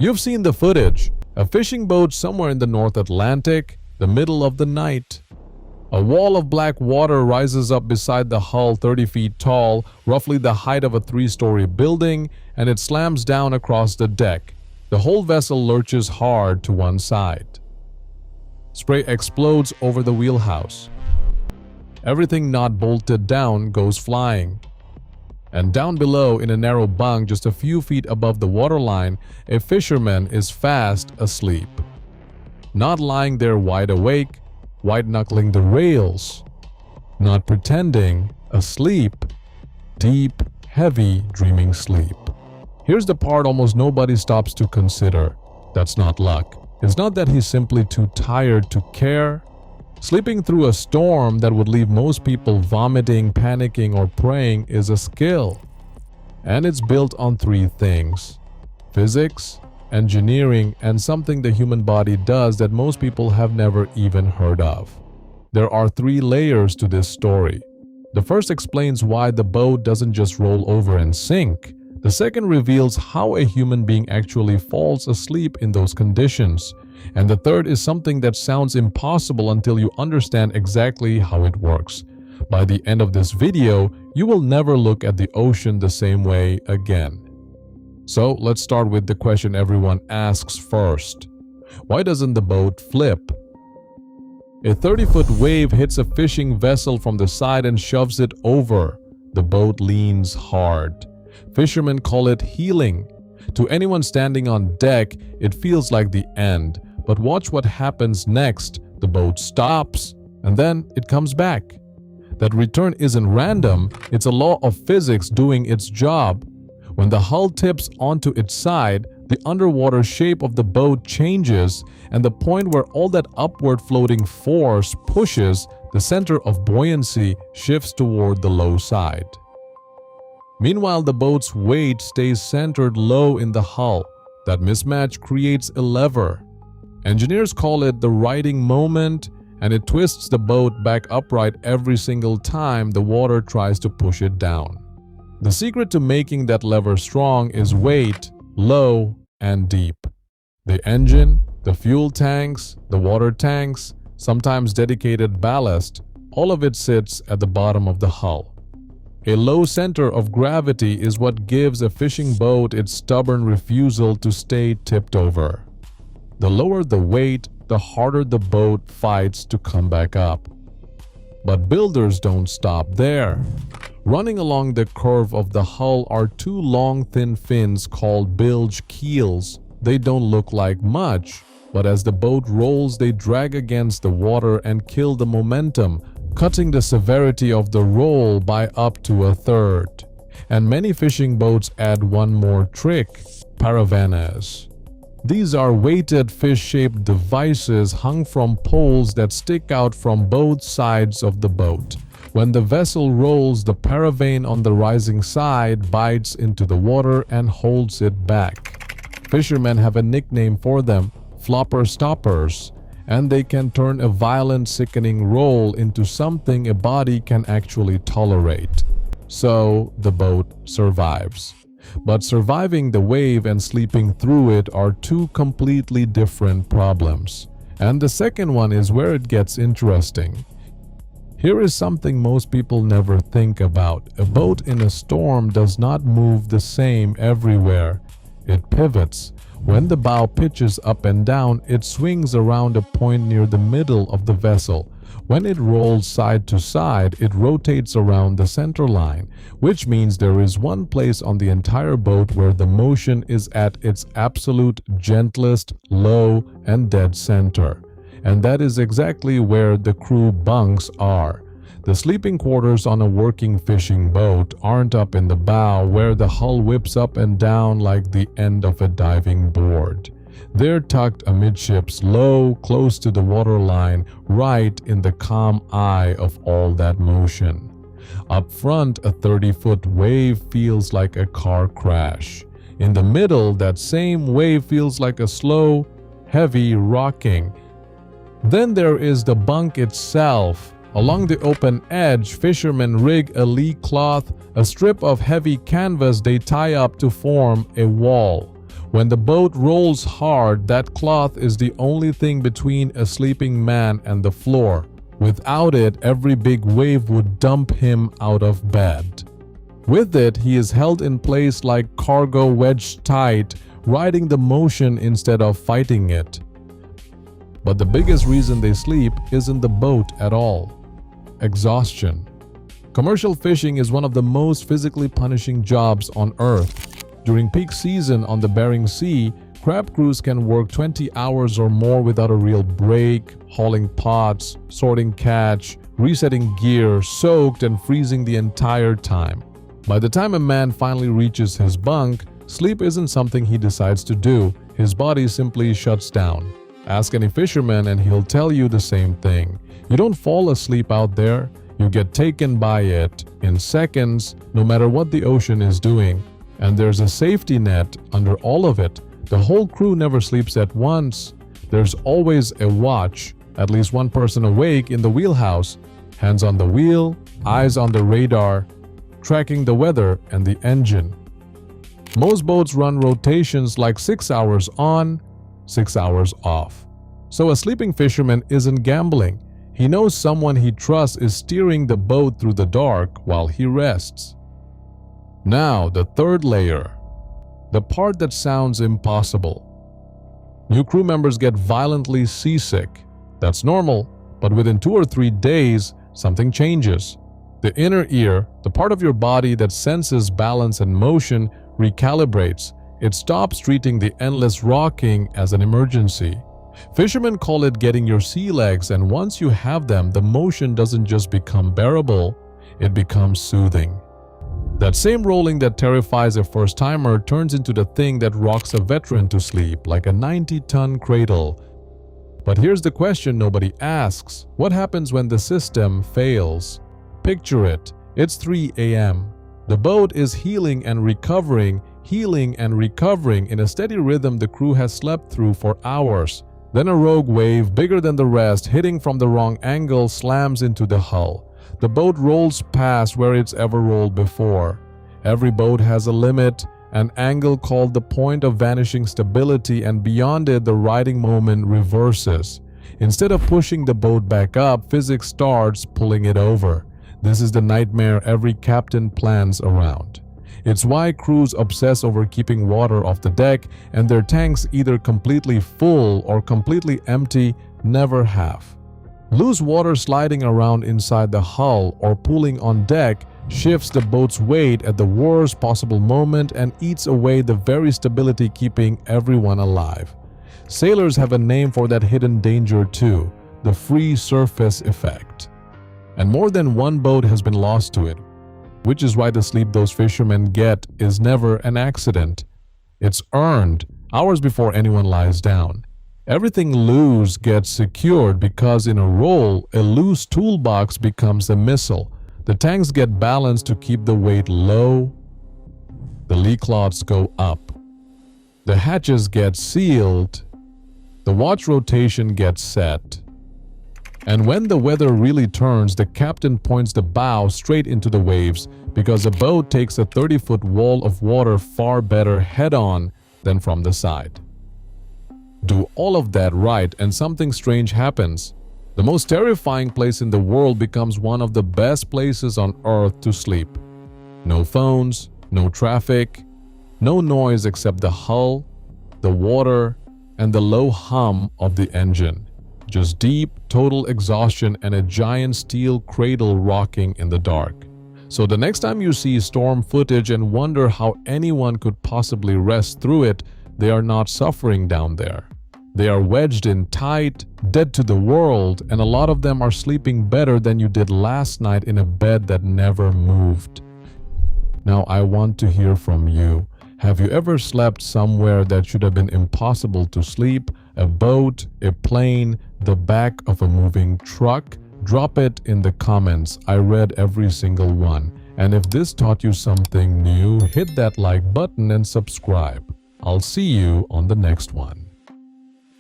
You've seen the footage. A fishing boat somewhere in the North Atlantic, the middle of the night. A wall of black water rises up beside the hull 30 feet tall, roughly the height of a 3-story building, and it slams down across the deck. The whole vessel lurches hard to one side. Spray explodes over the wheelhouse. Everything not bolted down goes flying. And down below, in a narrow bunk just a few feet above the waterline, a fisherman is fast asleep. Not lying there wide awake, white-knuckling the rails. Not pretending, asleep. Deep, heavy, dreaming sleep. Here's the part almost nobody stops to consider. That's not luck. It's not that he's simply too tired to care. Sleeping through a storm that would leave most people vomiting, panicking, or praying is a skill. And it's built on 3 things: physics, engineering, and something the human body does that most people have never even heard of. There are 3 layers to this story. The first explains why the boat doesn't just roll over and sink. The second reveals how a human being actually falls asleep in those conditions. And the third is something that sounds impossible until you understand exactly how it works. By the end of this video, you will never look at the ocean the same way again. So let's start with the question everyone asks first. Why doesn't the boat flip? A 30-foot wave hits a fishing vessel from the side and shoves it over. The boat leans hard. Fishermen call it heeling. To anyone standing on deck, it feels like the end. But watch what happens next. The boat stops, and then it comes back. That return isn't random, it's a law of physics doing its job. When the hull tips onto its side, the underwater shape of the boat changes, and the point where all that upward floating force pushes, the center of buoyancy shifts toward the low side. Meanwhile, the boat's weight stays centered low in the hull. That mismatch creates a lever. Engineers call it the righting moment, and it twists the boat back upright every single time the water tries to push it down. The secret to making that lever strong is weight, low and deep. The engine, the fuel tanks, the water tanks, sometimes dedicated ballast, all of it sits at the bottom of the hull. A low center of gravity is what gives a fishing boat its stubborn refusal to stay tipped over. The lower the weight, the harder the boat fights to come back up. But builders don't stop there. Running along the curve of the hull are 2 long thin fins called bilge keels. They don't look like much, but as the boat rolls they drag against the water and kill the momentum, cutting the severity of the roll by up to a third. And many fishing boats add one more trick: paravanas. These are weighted fish-shaped devices hung from poles that stick out from both sides of the boat. When the vessel rolls, the paravane on the rising side bites into the water and holds it back. Fishermen have a nickname for them: flopper stoppers, and they can turn a violent, sickening roll into something a body can actually tolerate. So the boat survives. But surviving the wave and sleeping through it are 2 completely different problems. And the second one is where it gets interesting. Here is something most people never think about. A boat in a storm does not move the same everywhere. It pivots. When the bow pitches up and down, it swings around a point near the middle of the vessel. When it rolls side to side, it rotates around the center line, which means there is one place on the entire boat where the motion is at its absolute gentlest, low, and dead center. And that is exactly where the crew bunks are. The sleeping quarters on a working fishing boat aren't up in the bow where the hull whips up and down like the end of a diving board. They're tucked amidships, low, close to the waterline, right in the calm eye of all that motion. Up front, a 30-foot wave feels like a car crash. In the middle, that same wave feels like a slow, heavy rocking. Then there is the bunk itself. Along the open edge, fishermen rig a lee cloth, a strip of heavy canvas they tie up to form a wall. When the boat rolls hard, that cloth is the only thing between a sleeping man and the floor. Without it, every big wave would dump him out of bed. With it, he is held in place like cargo wedged tight, riding the motion instead of fighting it. But the biggest reason they sleep isn't the boat at all. Exhaustion. Commercial fishing is one of the most physically punishing jobs on Earth. During peak season on the Bering Sea, crab crews can work 20 hours or more without a real break, hauling pots, sorting catch, resetting gear, soaked and freezing the entire time. By the time a man finally reaches his bunk, sleep isn't something he decides to do. His body simply shuts down. Ask any fisherman and he'll tell you the same thing. You don't fall asleep out there. You get taken by it in seconds, no matter what the ocean is doing. And there's a safety net under all of it. The whole crew never sleeps at once. There's always a watch, at least one person awake in the wheelhouse, hands on the wheel, eyes on the radar, tracking the weather and the engine. Most boats run rotations like 6 hours on, 6 hours off. So a sleeping fisherman isn't gambling. He knows someone he trusts is steering the boat through the dark while he rests. Now, the third layer. The part that sounds impossible. New crew members get violently seasick. That's normal, but within 2 or 3 days, something changes. The inner ear, the part of your body that senses balance and motion, recalibrates. It stops treating the endless rocking as an emergency. Fishermen call it getting your sea legs, and once you have them, the motion doesn't just become bearable, it becomes soothing. That same rolling that terrifies a first-timer turns into the thing that rocks a veteran to sleep, like a 90-ton cradle. But here's the question nobody asks. What happens when the system fails? Picture it. It's 3 a.m. The boat is healing and recovering in a steady rhythm the crew has slept through for hours. Then a rogue wave, bigger than the rest, hitting from the wrong angle, slams into the hull. The boat rolls past where it's ever rolled before. Every boat has a limit, an angle called the point of vanishing stability, and beyond it the riding moment reverses. Instead of pushing the boat back up, physics starts pulling it over. This is the nightmare every captain plans around. It's why crews obsess over keeping water off the deck, and their tanks either completely full or completely empty, never half. Loose water sliding around inside the hull or pooling on deck shifts the boat's weight at the worst possible moment and eats away the very stability keeping everyone alive. Sailors have a name for that hidden danger too, the free surface effect. And more than one boat has been lost to it, which is why the sleep those fishermen get is never an accident. It's earned, hours before anyone lies down. Everything loose gets secured because in a roll, a loose toolbox becomes a missile. The tanks get balanced to keep the weight low. The lee cloths go up. The hatches get sealed. The watch rotation gets set. And when the weather really turns, the captain points the bow straight into the waves because a boat takes a 30-foot wall of water far better head-on than from the side. Do all of that right and something strange happens. The most terrifying place in the world becomes one of the best places on Earth to sleep. No phones, no traffic, no noise except the hull, the water, and the low hum of the engine. Just deep, total exhaustion and a giant steel cradle rocking in the dark. So the next time you see storm footage and wonder how anyone could possibly rest through it, they are not suffering down there. They are wedged in tight, dead to the world, and a lot of them are sleeping better than you did last night in a bed that never moved. Now I want to hear from you. Have you ever slept somewhere that should have been impossible to sleep? A boat, a plane, the back of a moving truck? Drop it in the comments. I read every single one. And if this taught you something new, hit that like button and subscribe. I'll see you on the next one.